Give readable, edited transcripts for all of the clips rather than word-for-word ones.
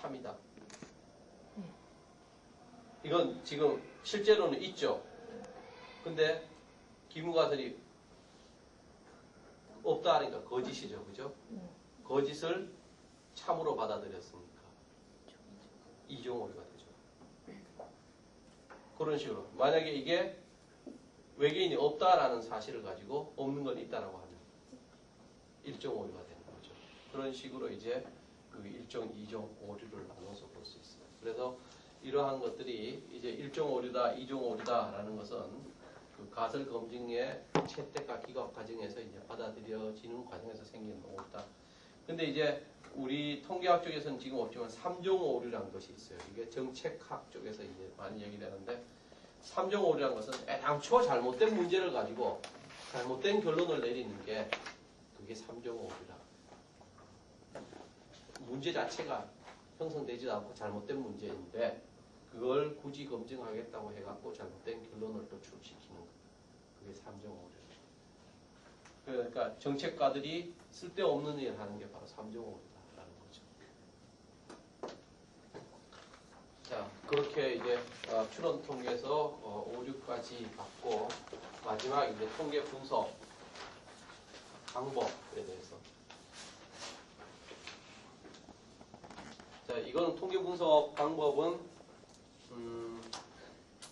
참이다. 이건 지금 실제로는 있죠. 근데 기무가설이 없다 하니까 거짓이죠. 그죠? 거짓을 참으로 받아들였으니까 이종오류가 되죠. 그런 식으로 만약에 이게 외계인이 없다라는 사실을 가지고 없는 건 있다라고 하면 일종 오류가 되는 거죠. 그런 식으로 이제 그 일종, 이종 오류를 나눠서 볼 수 있어요. 그래서 이러한 것들이 이제 일종 오류다, 이종 오류다라는 것은 그 가설 검증의 채택과 기각 과정에서 이제 받아들여지는 과정에서 생기는 오류다. 근데 이제 우리 통계학 쪽에서는 지금 없지만 3종 오류라는 것이 있어요. 이게 정책학 쪽에서 이제 많이 얘기를 하는데 3종 오류라는 것은 애당초 잘못된 문제를 가지고 잘못된 결론을 내리는 게 그게 3종 오류라. 문제 자체가 형성되지도 않고 잘못된 문제인데 그걸 굳이 검증하겠다고 해갖고 잘못된 결론을 또 출시키는 거. 그게 3종 오류. 그러니까 정책가들이 쓸데없는 일을 하는 게 바로 3종 오류다라는 거죠. 자, 그렇게 이제 추론 통계에서 오류까지 받고 마지막 이제 통계 분석 방법에 대해서. 자, 이거는 통계 분석 방법은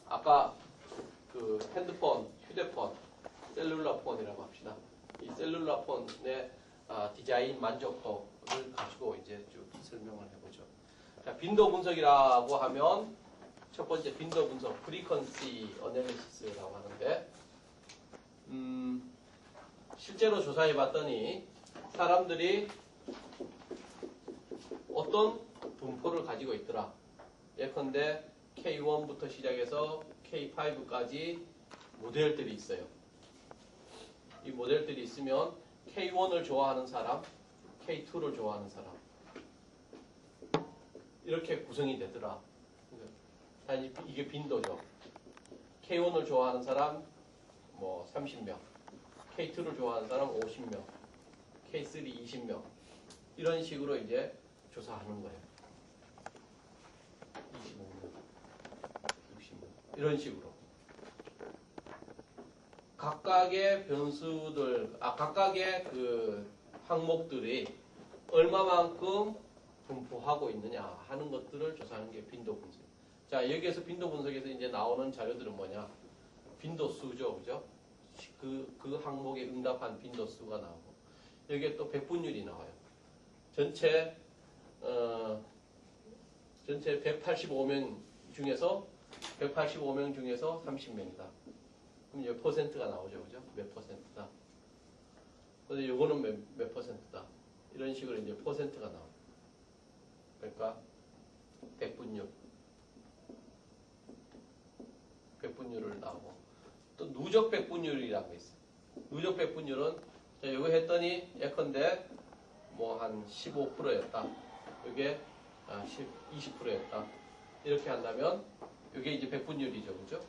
아까 그 핸드폰, 휴대폰, 셀룰라 폰이라고 합시다. 이 셀룰라 폰의 디자인 만족도를 가지고 이제 쭉 설명을 해보죠. 자, 빈도 분석이라고 하면 첫 번째 빈도 분석, 프리퀀시 어널리시스라고 하는데 실제로 조사해 봤더니 사람들이 어떤 분포를 가지고 있더라. 예컨대 K1부터 시작해서 K5까지 모델들이 있어요. 이 모델들이 있으면 K1을 좋아하는 사람, K2를 좋아하는 사람 이렇게 구성이 되더라. 이게 빈도죠. K1을 좋아하는 사람 뭐 30명, K2를 좋아하는 사람 50명, K3 20명 이런 식으로 이제 조사하는 거예요. 25명, 60명 이런 식으로. 각각의 변수들, 각각의 그 항목들이 얼마만큼 분포하고 있느냐 하는 것들을 조사하는 게 빈도 분석. 자, 여기에서 빈도 분석에서 이제 나오는 자료들은 뭐냐? 빈도수죠, 그죠? 그 항목에 응답한 빈도수가 나오고, 여기에 또 백분율이 나와요. 전체 185명 중에서 30명이다. 그럼 이제 퍼센트가 나오죠, 그죠? 몇 퍼센트다. 근데 요거는 몇 퍼센트다. 이런 식으로 이제 퍼센트가 나와요. 그러니까 백분율을 나오고 또 누적 백분율이라고 있어요. 누적 백분율은 자, 요거 했더니 예컨대 뭐 한 15%였다. 이게 20%였다. 이렇게 한다면 이게 이제 백분율이죠, 그죠?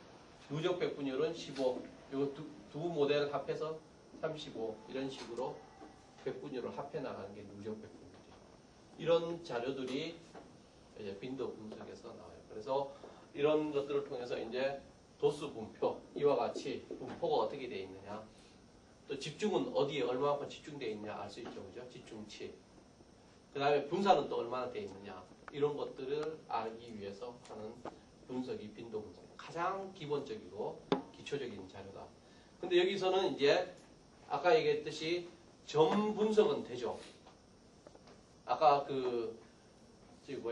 누적 백분율은 15. 요거 두 모델 합해서 35. 이런 식으로 백분율을 합해 나가는 게 누적 백분율이에요. 이런 자료들이 이제 빈도 분석에서 나와요. 그래서 이런 것들을 통해서 이제 도수 분표, 이와 같이 분포가 어떻게 되어 있느냐, 또 집중은 어디에 얼마만큼 집중되어 있느냐 알 수 있죠, 그죠? 집중치. 그 다음에 분산은 또 얼마나 되어 있느냐, 이런 것들을 알기 위해서 하는 분석이 빈도 분석. 가장 기본적이고 기초적인 자료다. 근데 여기서는 이제 아까 얘기했듯이 점 분석은 되죠. 아까 저기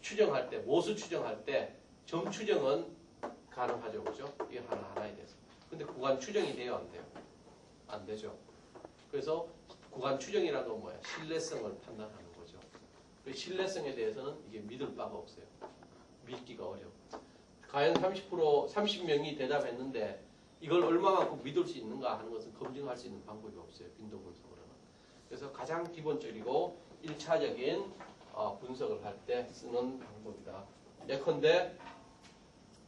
추정할 때, 모수 추정할 때 점 추정은 가능하죠, 그죠? 이게 하나하나에 대해서. 근데 구간 추정이 돼요, 안 돼요? 안 되죠. 그래서 구간 추정이라는 건 뭐야? 신뢰성을 판단하는 거죠. 그 신뢰성에 대해서는 이게 믿을 바가 없어요. 믿기가 어려워. 과연 30명이 대답했는데 이걸 얼마만큼 믿을 수 있는가 하는 것은 검증할 수 있는 방법이 없어요. 빈도 분석으로는. 그래서 가장 기본적이고 1차적인 분석을 할 때 쓰는 방법이다. 예컨대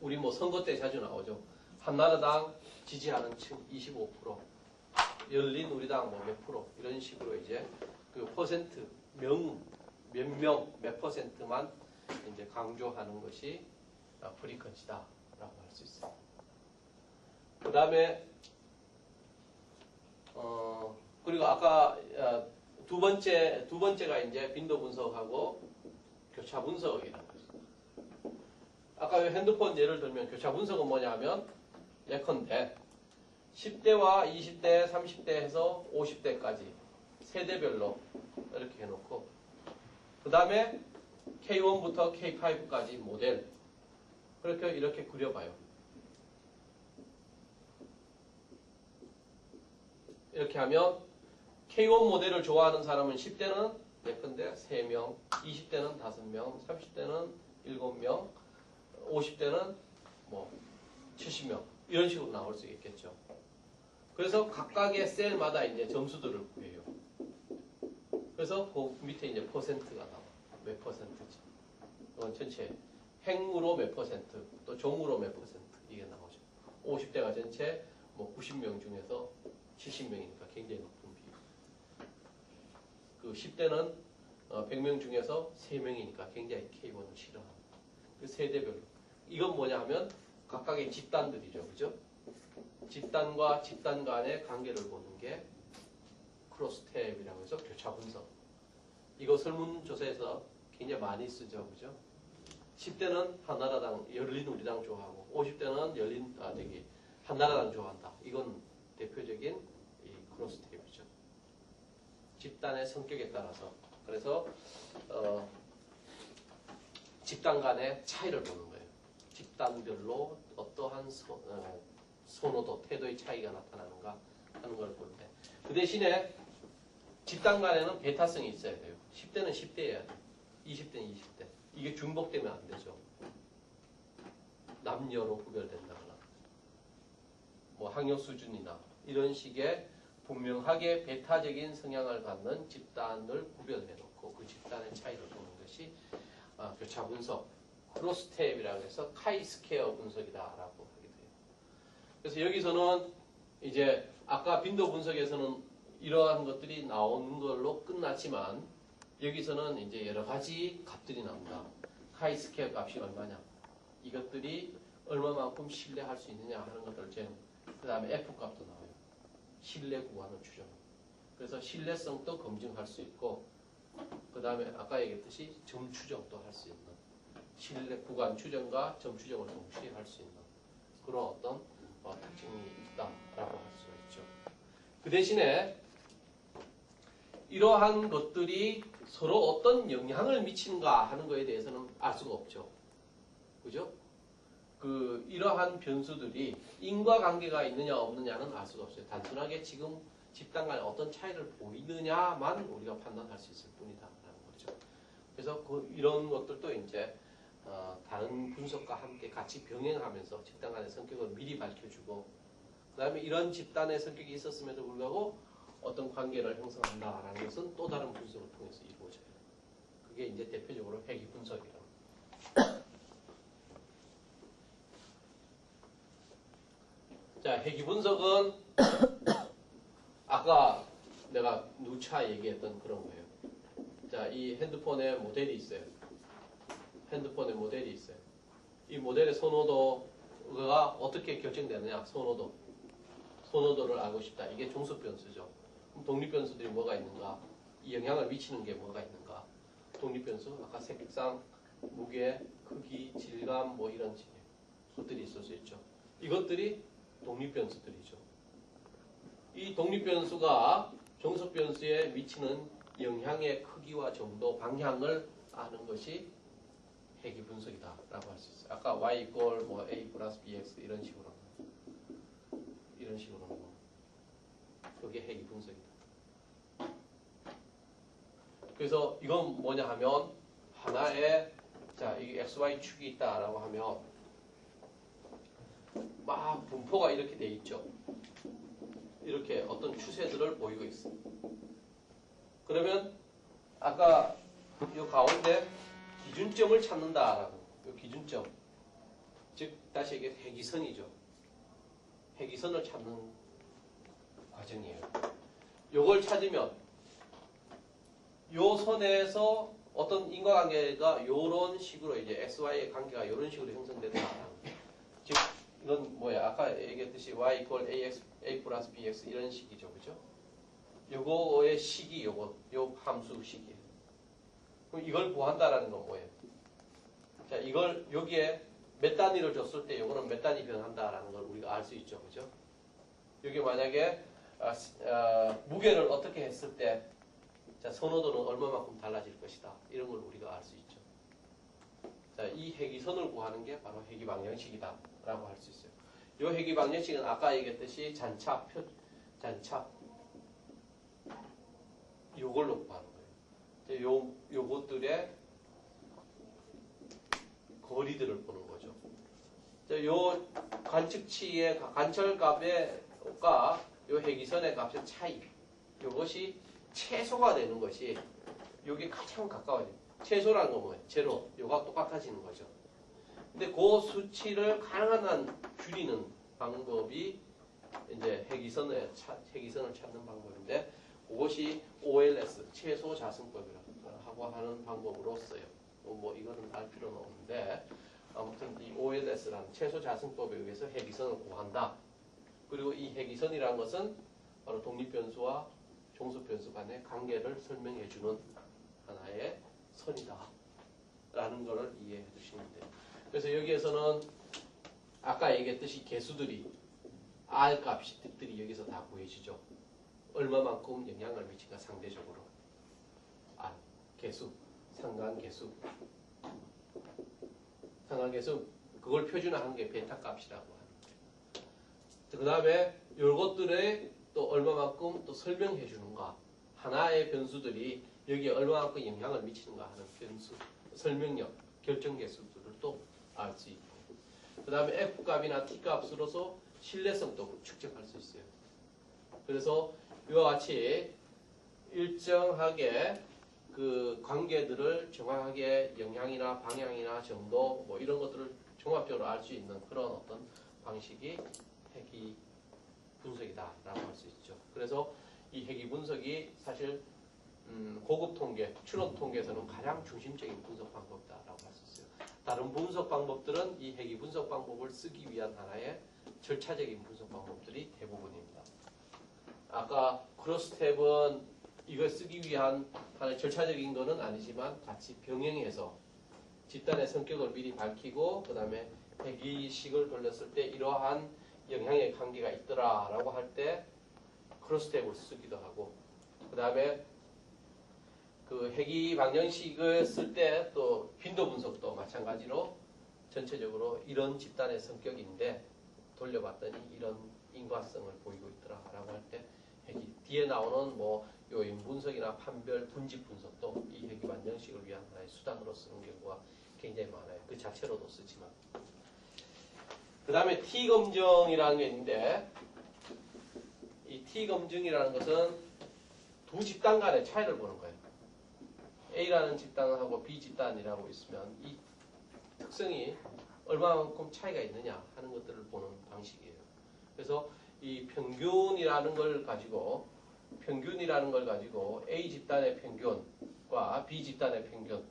우리 뭐 선거 때 자주 나오죠. 한나라당 지지하는 층 25%, 열린우리당 뭐 몇 프로 이런 식으로 이제 그 퍼센트 몇 명, 몇 퍼센트만 이제 강조하는 것이 프리퀀시다라고 할 수 있어요. 그 다음에 그리고 아까 두 번째가 이제 빈도 분석하고 교차 분석이라는 거죠. 아까 핸드폰 예를 들면 교차 분석은 뭐냐면 예컨대 10대와 20대, 30대 해서 50대까지 세대별로 이렇게 해놓고 그 다음에 K1부터 K5까지 모델 이렇게 그려봐요. 이렇게 하면 K1 모델을 좋아하는 사람은 10대는 예컨대 3명, 20대는 5명, 30대는 7명, 50대는 뭐 70명 이런 식으로 나올 수 있겠죠. 그래서 각각의 셀마다 이제 점수들을 구해요. 그래서 그 밑에 이제 퍼센트가 나와. 몇 퍼센트지. 이건 전체 행으로 몇 퍼센트, 또 종으로 몇 퍼센트 이게 나오죠. 50대가 전체 뭐 90명 중에서 70명이니까 굉장히 높은 비율. 그 10대는 100명 중에서 3명이니까 굉장히 K1을 싫어합니다. 그 세대별로. 이건 뭐냐 하면 각각의 집단들이죠. 그죠? 집단과 집단 간의 관계를 보는 게 크로스탭이라고 해서 교차 분석. 이거 설문조사에서 굉장히 많이 쓰죠. 그죠? 10대는 한나라당, 열린우리당 좋아하고 50대는 한나라당 좋아한다. 이건 대표적인 이 크로스탭이죠. 집단의 성격에 따라서. 그래서 집단 간의 차이를 보는 거예요. 집단별로 어떠한 선호도, 태도의 차이가 나타나는가 하는 걸 볼 때. 그 대신에 집단 간에는 배타성이 있어야 돼요. 10대는 10대여야 돼요. 20대는 20대. 이게 중복되면 안 되죠. 남녀로 구별된다거나 뭐 학력 수준이나 이런 식의 분명하게 배타적인 성향을 갖는 집단을 구별해 놓고 그 집단의 차이를 보는 것이 교차 분석, 크로스탭이라고 해서 카이스퀘어 분석이다라고 하게 돼요. 그래서 여기서는 이제 아까 빈도 분석에서는 이러한 것들이 나오는 걸로 끝났지만 여기서는 이제 여러 가지 값들이 나옵니다. 카이스퀘어 값이 얼마냐, 이것들이 얼마만큼 신뢰할 수 있느냐 하는 것들, 그 다음에 F 값도 나와요. 신뢰 구간을 추정. 그래서 신뢰성도 검증할 수 있고, 그 다음에 아까 얘기했듯이 점 추정도 할 수 있는, 신뢰 구간 추정과 점 추정을 동시에 할 수 있는 그런 어떤 특징이 있다라고 할 수가 있죠. 그 대신에 이러한 것들이 서로 어떤 영향을 미치는가 하는 것에 대해서는 알 수가 없죠. 그죠? 이러한 변수들이 인과관계가 있느냐 없느냐는 알 수가 없어요. 단순하게 지금 집단 간에 어떤 차이를 보이느냐만 우리가 판단할 수 있을 뿐이다라는 거죠. 그래서 이런 것들도 이제 다른 분석과 함께 같이 병행하면서 집단 간의 성격을 미리 밝혀주고, 그 다음에 이런 집단의 성격이 있었음에도 불구하고 어떤 관계를 형성한다라는 것은 또 다른 분석을 통해서 이루어져요. 그게 이제 대표적으로 회귀 분석이라고. 자, 회귀 분석은 아까 내가 누차 얘기했던 그런 거예요. 자, 이 핸드폰에 모델이 있어요. 핸드폰에 모델이 있어요. 이 모델의 선호도가 어떻게 결정되느냐? 선호도를 알고 싶다. 이게 종속 변수죠. 그럼 독립 변수들이 뭐가 있는가? 이 영향을 미치는 게 뭐가 있는가? 독립 변수, 아까 색상, 무게, 크기, 질감, 뭐 이런 것들이 있을 수 있죠. 이것들이 독립 변수들이죠. 이 독립 변수가 종속 변수에 미치는 영향의 크기와 정도, 방향을 아는 것이 회귀 분석이다라고 할 수 있어요. 아까 y equal 뭐 a 플러스 bx 이런 식으로 그게 회귀 분석이다. 그래서 이건 뭐냐 하면 하나의 이 xy 축이 있다라고 하면 막 분포가 이렇게 돼 있죠. 이렇게 어떤 추세들을 보이고 있어. 그러면 아까 이 가운데 기준점을 찾는다라고. 이 기준점, 즉 다시 이게 회귀선이죠. 회귀선을 찾는 과정이에요. 요걸 찾으면 요 선에서 어떤 인과관계가 이런 식으로 이제 XY의 관계가 이런 식으로 형성된다. 즉 이건 뭐야? 아까 얘기했듯이 y equal ax a 플러스 bx 이런 식이죠, 그죠? 요거의 식이 요 함수 식이에요. 그럼 이걸 구한다라는 건 뭐예요? 자, 이걸 여기에 몇 단위를 줬을 때 요거는 몇 단위 변한다라는 걸 우리가 알 수 있죠, 그죠? 여기 만약에 무게를 어떻게 했을 때 자, 선호도는 얼마만큼 달라질 것이다. 이런 걸 우리가 알 수 있죠. 자, 이 해기선을 구하는 게 바로 해기방정식이다. 라고 할 수 있어요. 이 해기방정식은 아까 얘기했듯이 잔차, 요걸로 구하는 거예요. 요것들의 거리들을 보는 거죠. 자, 요 관측치의 관철값과 요 해기선의 값의 차이. 요것이 최소가 되는 것이 여기 가장 가까워요. 최소라는 건 뭐예요? 제로. 요가 똑같아지는 거죠. 근데 그 수치를 가능한 한 줄이는 방법이 이제 해기선을 찾는 방법인데 그것이 OLS, 최소 자승법이라고 하는 방법으로 써요. 뭐 이거는 알 필요는 없는데 아무튼 이 OLS라는 최소 자승법에 의해서 해기선을 구한다. 그리고 이 해기선이라는 것은 바로 독립변수와 종수변수 간의 관계를 설명해주는 하나의 선이다. 라는 것을 이해해 주시면 돼요. 그래서 여기에서는 아까 얘기했듯이 개수들이 R 값들이 여기서 다 구해지죠. 얼마만큼 영향을 미친가 상대적으로. R, 개수, 상관개수. 상관개수, 그걸 표준화한 게 베타 값이라고 하는 거예요. 그 다음에 이것들의 또 얼마만큼 또 설명해 주는가. 하나의 변수들이 여기에 얼마만큼 영향을 미치는가 하는 변수, 설명력, 결정계수들을 또 알 수 있고. 그 다음에 F값이나 T값으로서 신뢰성도 측정할 수 있어요. 그래서 이와 같이 일정하게 그 관계들을 정확하게 영향이나 방향이나 정도 뭐 이런 것들을 종합적으로 알 수 있는 그런 어떤 방식이 해기 분석이다라고 할 수 있죠. 그래서 이 해기 분석이 사실 고급 통계, 추론 통계에서는 가장 중심적인 분석 방법이다라고 할 수 있어요. 다른 분석 방법들은 이 해기 분석 방법을 쓰기 위한 하나의 절차적인 분석 방법들이 대부분입니다. 아까 크로스탭은 이걸 쓰기 위한 하나의 절차적인 것은 아니지만 같이 병행해서 집단의 성격을 미리 밝히고 그 다음에 해기식을 돌렸을 때 이러한 영향의 관계가 있더라라고 할 때 크로스탭을 쓰기도 하고 그 다음에 그 해기 방정식을 쓸 때 또 빈도 분석도 마찬가지로 전체적으로 이런 집단의 성격인데 돌려봤더니 이런 인과성을 보이고 있더라라고 할 때 해기 뒤에 나오는 뭐 요인 분석이나 판별 분집 분석도 이 해기 방정식을 위한 하나의 수단으로 쓰는 경우가 굉장히 많아요. 그 자체로도 쓰지만. 그 다음에 T검증이라는 게 있는데 이 T검증이라는 것은 두 집단 간의 차이를 보는 거예요. A라는 집단하고 B 집단이라고 있으면 이 특성이 얼마만큼 차이가 있느냐 하는 것들을 보는 방식이에요. 그래서 이 평균이라는 걸 가지고 A 집단의 평균과 B 집단의 평균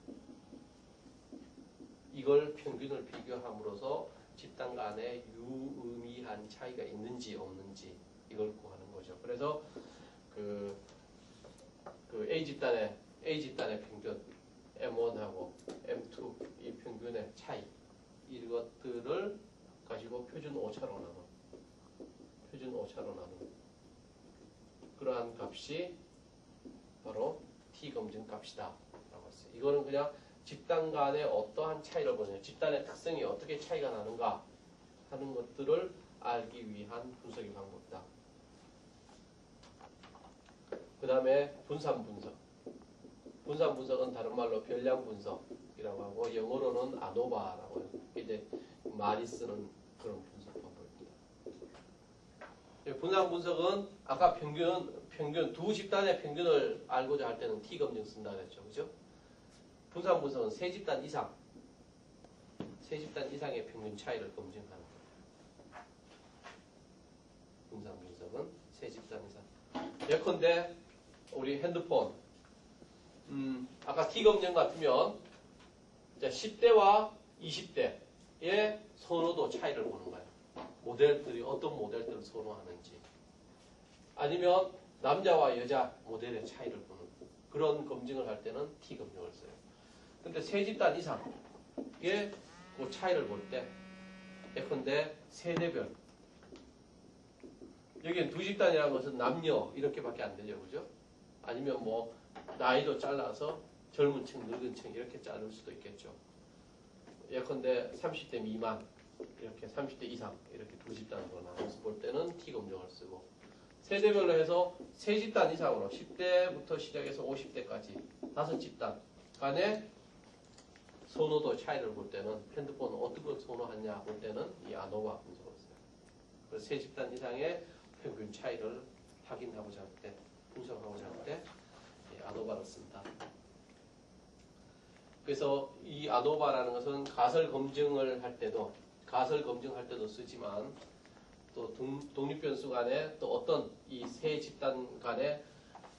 이걸 평균을 비교함으로써 집단 간에 유의미한 차이가 있는지 없는지 이걸 구하는 거죠. 그래서 그 A 집단의 평균 M1하고 M2 이 평균의 차이 이것들을 가지고 표준 오차로 나눈 그러한 값이 바로 T검증 값이다 라고 했어요. 이거는 그냥 집단 간의 어떠한 차이를 보냐 집단의 특성이 어떻게 차이가 나는가 하는 것들을 알기 위한 분석의 방법이다. 그 다음에 분산 분석은 다른 말로 별량 분석이라고 하고 영어로는 아노바라고 해요. 이제 많이 쓰는 그런 분석 방법입니다. 분산 분석은 아까 평균 두 집단의 평균을 알고자 할 때는 T검증 쓴다 그랬죠. 그죠? 분산 분석은 세 집단 이상의 평균 차이를 검증하는 거예요. 분산 분석은 세 집단 이상. 예컨대 우리 핸드폰 아까 T검정 같으면 이제 10대와 20대의 선호도 차이를 보는 거예요. 모델들이 어떤 모델들을 선호하는지. 아니면 남자와 여자 모델의 차이를 보는 그런 검증을 할 때는 T검정을 써요. 근데 세 집단 이상의 그 차이를 볼 때 예컨대 세대별 여기는 두 집단이라는 것은 남녀 이렇게밖에 안 되죠. 그죠? 아니면 뭐 나이도 잘라서 젊은 층, 늙은 층 이렇게 자를 수도 있겠죠. 예컨대 30대 미만 이렇게 30대 이상 이렇게 두 집단으로 나눠서 볼 때는 T검정을 쓰고 세대별로 해서 세 집단 이상으로 10대부터 시작해서 50대까지 다섯 집단 간의 선호도 차이를 볼 때는 핸드폰을 어떻게 선호하냐 볼 때는 이 아노바 분석을 써요. 그래서 세 집단 이상의 평균 차이를 확인하고자 할 때, 분석하고자 할 때 아노바를 쓴다. 그래서 이 아노바라는 것은 가설 검증을 할 때도 쓰지만 또 독립변수 간에 또 어떤 이 세 집단 간에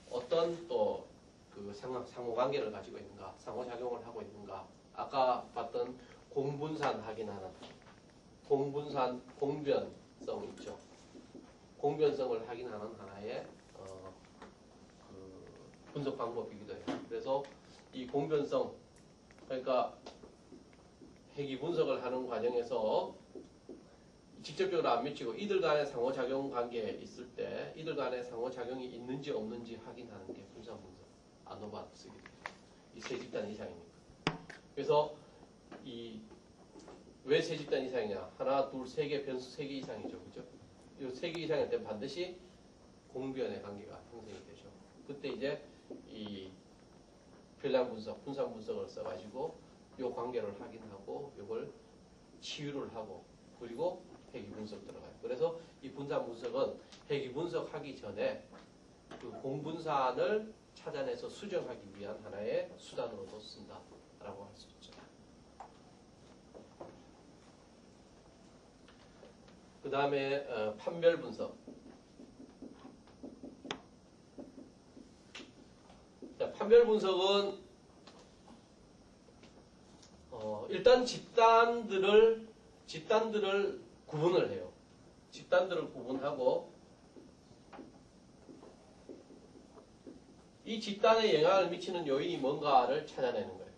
어떤 또 그 상호관계를 가지고 있는가, 상호작용을 하고 있는가. 아까 봤던 공분산 확인하는 공분산 공변성 있죠. 공변성을 확인하는 하나의 그 분석 방법이기도 해요. 그래서 이 공변성 그러니까 핵이 분석을 하는 과정에서 직접적으로 안 미치고 이들 간의 상호작용 관계에 있을 때 이들 간의 상호작용이 있는지 없는지 확인하는 게 분산 분석 아노바 쓰기 돼요. 이 세 집단 이상이니까. 그래서 이 왜 세 집단 이상이냐? 하나, 둘, 세 개 변수 세 개 이상이죠, 그죠? 이 세 개 이상일 때 반드시 공변의 관계가 형성이 되죠. 그때 이제 이 별량 분석, 분산 분석을 써가지고 이 관계를 확인하고 이걸 치유를 하고 그리고 회귀 분석 들어가요. 그래서 이 분산 분석은 회귀 분석하기 전에 그 공분산을 찾아내서 수정하기 위한 하나의 수단으로도 쓴다라고 할 수 있죠. 그 다음에 판별 분석. 자, 판별 분석은 일단 집단들을 구분을 해요. 집단들을 구분하고 이 집단에 영향을 미치는 요인이 뭔가를 찾아내는 거예요.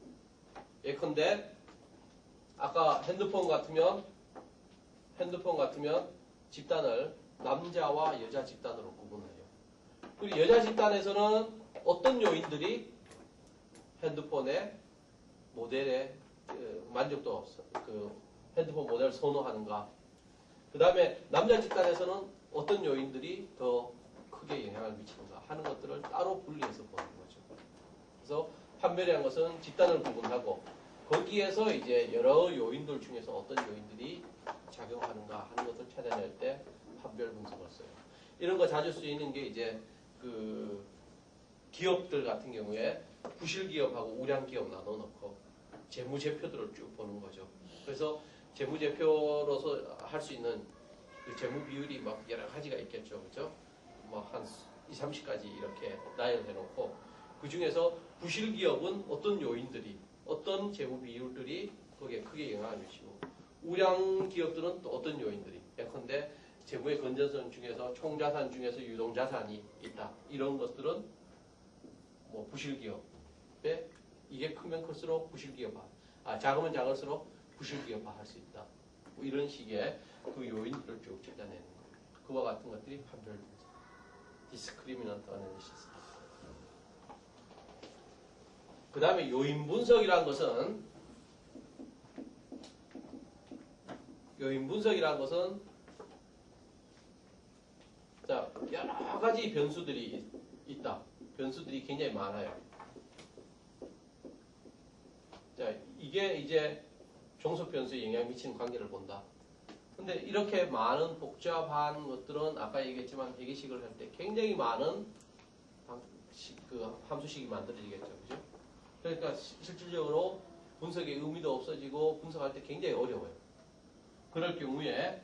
예컨대 아까 핸드폰 같으면 집단을 남자와 여자 집단으로 구분해요. 그리고 여자 집단에서는 어떤 요인들이 핸드폰의 모델의 만족도, 그 핸드폰 모델을 선호하는가. 그 다음에 남자 집단에서는 어떤 요인들이 더 크게 영향을 미치는가 하는 것들을 따로 분리해서 보는 거죠. 그래서 판별이라는 것은 집단을 구분하고 거기에서 이제 여러 요인들 중에서 어떤 요인들이 작용하는가 하는 것을 찾아낼 때 판별 분석을 써요. 이런 거 자주 쓰이는 게 이제 그 기업들 같은 경우에 부실기업하고 우량기업 나눠놓고 재무제표들을 쭉 보는 거죠. 그래서 재무제표로서 할 수 있는 그 재무 비율이 막 여러 가지가 있겠죠. 그죠? 뭐 한 20, 30가지 이렇게 나열해놓고 그 중에서 부실기업은 어떤 요인들이, 어떤 재무 비율들이 거기에 크게 영향을 미치고 우량기업들은 또 어떤 요인들이, 예컨대 재무의 건전성 중에서 총자산 중에서 유동자산이 있다. 이런 것들은 뭐 부실기업에 이게 크면 클수록 부실기업화, 작으면 작을수록 부실기업화 할 수 있다. 뭐 이런 식의 그 요인들을 쭉 찾아내는 거예요. 그와 같은 것들이 판별 분석, 디스크리미넌트 어널리시스. 그 다음에 요인 분석이라는 것은 자, 여러 가지 변수들이 있다. 변수들이 굉장히 많아요. 자, 이게 이제 종속 변수에 영향 미치는 관계를 본다. 근데 이렇게 많은 복잡한 것들은 아까 얘기했지만 회계식을 할 때 굉장히 많은 그 함수식이 만들어지겠죠. 그죠? 그러니까 실질적으로 분석의 의미도 없어지고 분석할 때 굉장히 어려워요. 그럴 경우에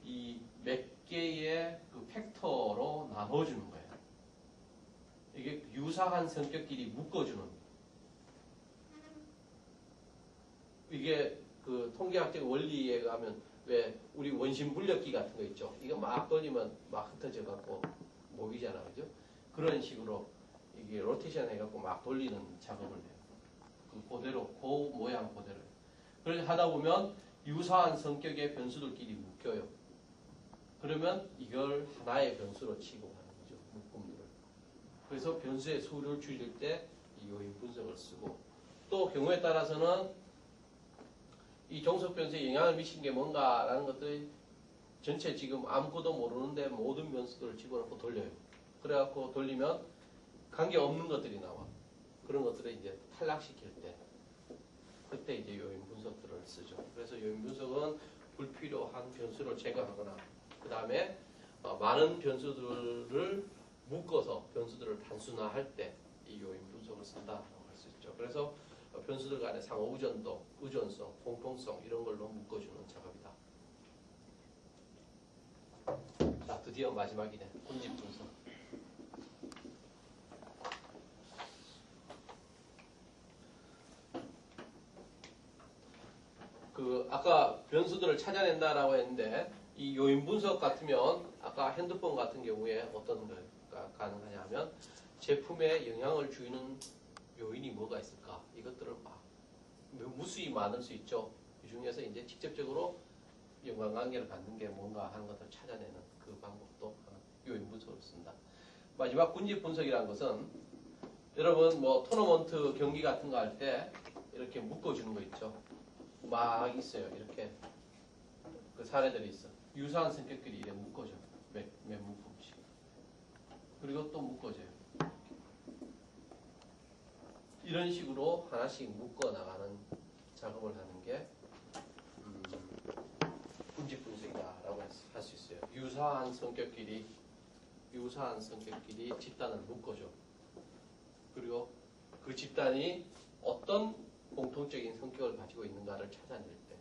이 몇 개의 그 팩터로 나눠주는 거예요. 이게 유사한 성격끼리 묶어주는 이게 그 통계학적 원리에 가면 왜 우리 원심 분력기 같은 거 있죠. 이거 막 돌리면 막 흩어져 갖고 모이잖아, 그죠? 그런 식으로 이게 로테이션 해갖고 막 돌리는 작업을 해요. 그대로 그 모양 그대로. 그렇게 하다 보면 유사한 성격의 변수들끼리 묶여요. 그러면 이걸 하나의 변수로 취급하는 거죠. 묶음들을. 그래서 변수의 수를 줄일 때 이 요인 분석을 쓰고, 또 경우에 따라서는 이 종속 변수에 영향을 미친 게 뭔가라는 것들이 전체 지금 아무것도 모르는데 모든 변수들을 집어넣고 돌려요. 그래갖고 돌리면 관계없는 것들이 나와. 그런 것들을 이제 탈락시킬 때 그때 이제 요인 분석들을 쓰죠. 그래서 요인 분석은 불필요한 변수를 제거하거나 그 다음에 많은 변수들을 묶어서 변수들을 단순화할 때 이 요인 분석을 쓴다라고 할 수 있죠. 그래서 변수들 간의 상호 의존도, 의존성, 공통성 이런 걸로 묶어주는 작업이다. 자, 드디어 마지막이네. 군집 분석. 아까 변수들을 찾아낸다라고 했는데 이 요인 분석 같으면 아까 핸드폰 같은 경우에 어떤 거가 가능하냐 하면 제품에 영향을 주는 요인이 뭐가 있을까? 이것들을 막 무수히 많을 수 있죠. 이 중에서 이제 직접적으로 연관관계를 갖는 게 뭔가 하는 것들을 찾아내는 그 방법도 요인 분석을 쓴다. 마지막 군집 분석이라는 것은 여러분 뭐 토너먼트 경기 같은 거 할 때 이렇게 묶어주는 거 있죠. 막 있어요. 이렇게 그 사례들이 있어. 유사한 성격끼리 이렇게 묶어져. 몇 묶음씩. 그리고 또 묶어져요. 이런 식으로 하나씩 묶어 나가는 작업을 하는 게 군집 분석이다라고 할 수 있어요. 유사한 성격끼리 집단을 묶어줘. 그리고 그 집단이 어떤 공통적인 성격을 가지고 있는가를 찾아낼 때.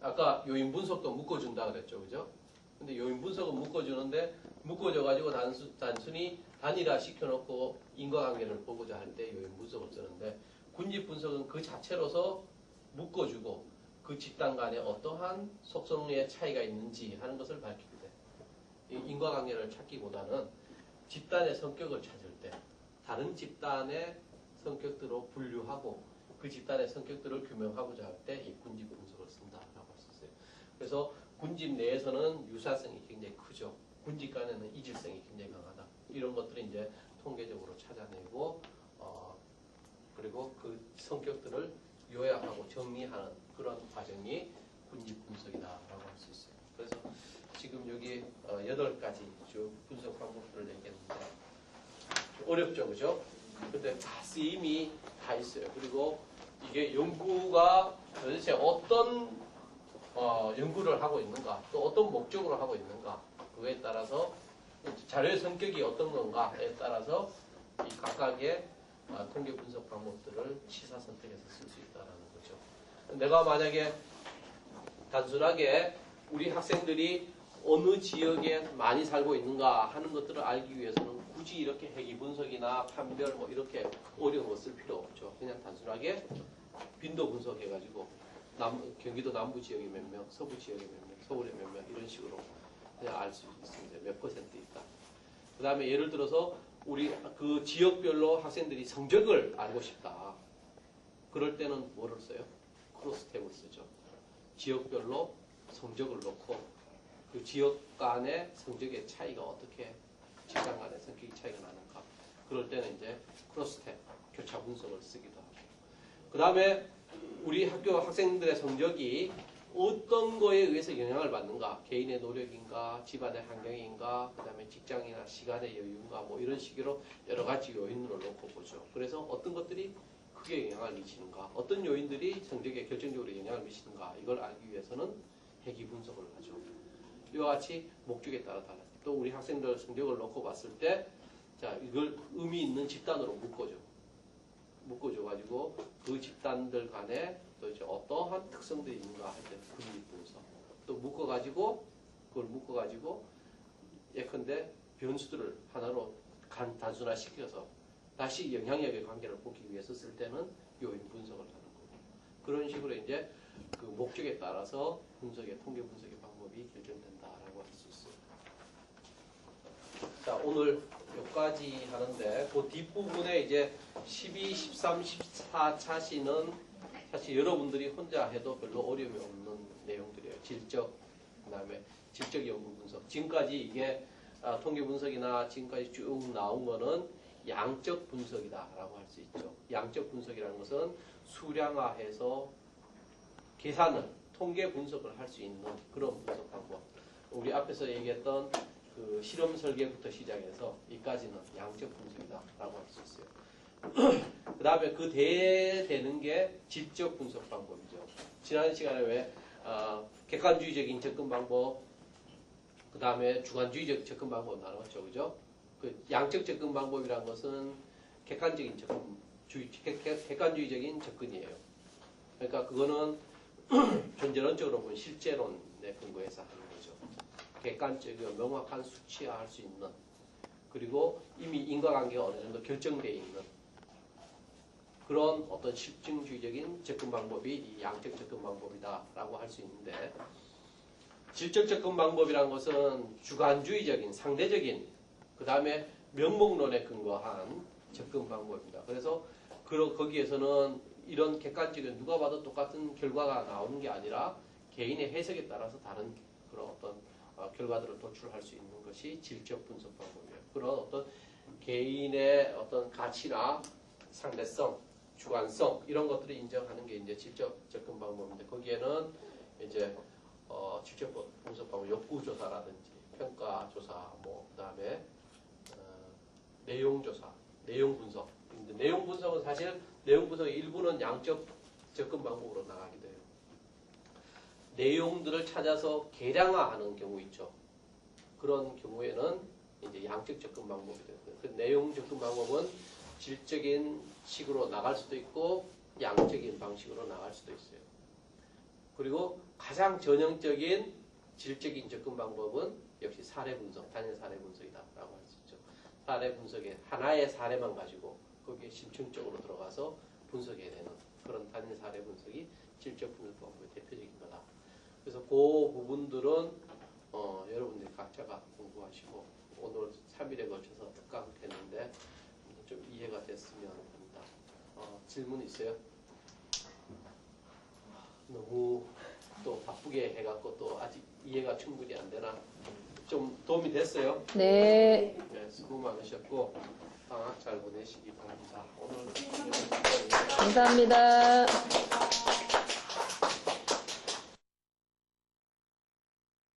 아까 요인 분석도 묶어준다 그랬죠, 그죠? 근데 요인 분석은 묶어주는데 묶어줘가지고 단순히 단일화 시켜놓고 인과관계를 보고자 할 때 요인 분석을 쓰는데 군집 분석은 그 자체로서 묶어주고 그 집단 간에 어떠한 속성의 차이가 있는지 하는 것을 밝힐 때 이 인과관계를 찾기보다는 집단의 성격을 찾을 때 다른 집단의 성격들로 분류하고 그 집단의 성격들을 규명하고자 할 때 이 군집 분석을 쓴다라고 할 수 있어요. 그래서 군집 내에서는 유사성이 굉장히 크죠. 군집 간에는 이질성이 굉장히 강하다. 이런 것들을 이제 통계적으로 찾아내고 그리고 그 성격들을 요약하고 정리하는 그런 과정이 군집 분석이다라고 할 수 있어요. 그래서 지금 여기 8가지 쭉 분석 방법들을 얘기했는데 어렵죠, 그죠? 근데 다 쓰임이 다 있어요. 그리고 이게 연구가 도대체 어떤 연구를 하고 있는가, 또 어떤 목적으로 하고 있는가, 그거에 따라서 자료의 성격이 어떤 건가에 따라서 이 각각의 통계 분석 방법들을 취사 선택해서 쓸 수 있다는 거죠. 내가 만약에 단순하게 우리 학생들이 어느 지역에 많이 살고 있는가 하는 것들을 알기 위해서는 굳이 이렇게 해기 분석이나 판별 뭐 이렇게 어려운 거 쓸 필요 없죠. 그냥 단순하게 빈도 분석해가지고 경기도 남부 지역에 몇 명, 서부 지역에 몇 명, 서울에 몇 명 이런 식으로 그냥 알 수 있습니다. 몇 퍼센트 있다. 그 다음에 예를 들어서 우리 그 지역별로 학생들이 성적을 알고 싶다. 그럴 때는 뭐를 써요? 크로스탭을 쓰죠. 지역별로 성적을 놓고 그 지역 간의 성적의 차이가 어떻게 집단 간의 성격의 차이가 나는가. 그럴 때는 이제 크로스탭, 교차 분석을 쓰기도 하고. 그 다음에 우리 학교 학생들의 성적이 어떤 거에 의해서 영향을 받는가. 개인의 노력인가, 집안의 환경인가, 그 다음에 직장이나 시간의 여유인가, 뭐 이런 식으로 여러 가지 요인으로 놓고 보죠. 그래서 어떤 것들이 크게 영향을 미치는가, 어떤 요인들이 성적에 결정적으로 영향을 미치는가, 이걸 알기 위해서는 해기 분석을 하죠. 이와 같이 목적에 따라 달라요. 또 우리 학생들 성적을 놓고 봤을 때, 자, 이걸 의미 있는 집단으로 묶어줘가지고 그 집단들 간에 또 이제 어떠한 특성들이 있는가 할 때 군집 분석. 또 그걸 묶어가지고 예컨대 변수들을 하나로 단순화시켜서 다시 영향력의 관계를 보기 위해서 쓸 때는 요인 분석을 하는 거고. 그런 식으로 이제 그 목적에 따라서 통계 분석의 방법이 결정된다라고 할 수 있어요. 자, 오늘 여기까지 하는데 그 뒷부분에 이제 12, 13, 14차시는 사실 여러분들이 혼자 해도 별로 어려움이 없는 내용들이에요. 질적, 그다음에 질적 연구 분석. 지금까지 이게 통계 분석이나 지금까지 쭉 나온 거는 양적 분석이다라고 할 수 있죠. 양적 분석이라는 것은 수량화해서 계산을, 통계 분석을 할 수 있는 그런 분석 방법. 우리 앞에서 얘기했던 그 실험 설계부터 시작해서 이까지는 양적 분석이다라고 할 수 있어요. 그 다음에 그 대되는 게 질적 분석 방법이죠. 지난 시간에 왜 객관주의적인 접근 방법, 그 다음에 주관주의적 접근 방법 나눴죠, 그죠? 그 양적 접근 방법이란 것은 객관주의적인 접근이에요. 그러니까 그거는 존재론적으로 보면 실제론에 근거해서 하는 거죠. 객관적이고 명확한 수치화할 수 있는, 그리고 이미 인과관계가 어느 정도 결정되어 있는 그런 어떤 실증주의적인 접근 방법이 이 양적 접근 방법이다라고 할 수 있는데, 질적 접근 방법이란 것은 주관주의적인, 상대적인, 그 다음에 명목론에 근거한 접근 방법입니다. 그래서 거기에서는 이런 객관적인 누가 봐도 똑같은 결과가 나오는 게 아니라 개인의 해석에 따라서 다른 그런 어떤 결과들을 도출할 수 있는 것이 질적 분석 방법이에요. 그런 어떤 개인의 어떤 가치나 상대성, 주관성 이런 것들을 인정하는 게 이제 질적 접근 방법인데, 거기에는 이제 질적 분석 방법, 욕구 조사라든지 평가 조사, 뭐 그다음에 내용 조사, 내용 분석. 근데 내용 분석은 사실 내용 분석의 일부는 양적 접근 방법으로 나가기도 해요. 내용들을 찾아서 계량화하는 경우 있죠. 그런 경우에는 이제 양적 접근 방법이 되고요. 그 내용 접근 방법은 질적인 식으로 나갈 수도 있고 양적인 방식으로 나갈 수도 있어요. 그리고 가장 전형적인 질적인 접근 방법은 역시 사례 분석, 단일 사례 분석이다라고 할 수 있죠. 사례 분석에 하나의 사례만 가지고 거기에 심층적으로 들어가서 분석해야 되는 그런 단일 사례 분석이 질적 분석 방법의 대표적인 거다. 그래서 그 부분들은 여러분들이 각자가 공부하시고 오늘 3일에 걸쳐서 특강했는데 좀 이해가 됐으면 합니다. 질문 있어요? 너무 또 바쁘게 해갖고 또 아직 이해가 충분히 안 되나? 좀 도움이 됐어요? 네. 네, 수고 많으셨고 방학 잘 보내시기 바랍니다. 오늘 감사합니다.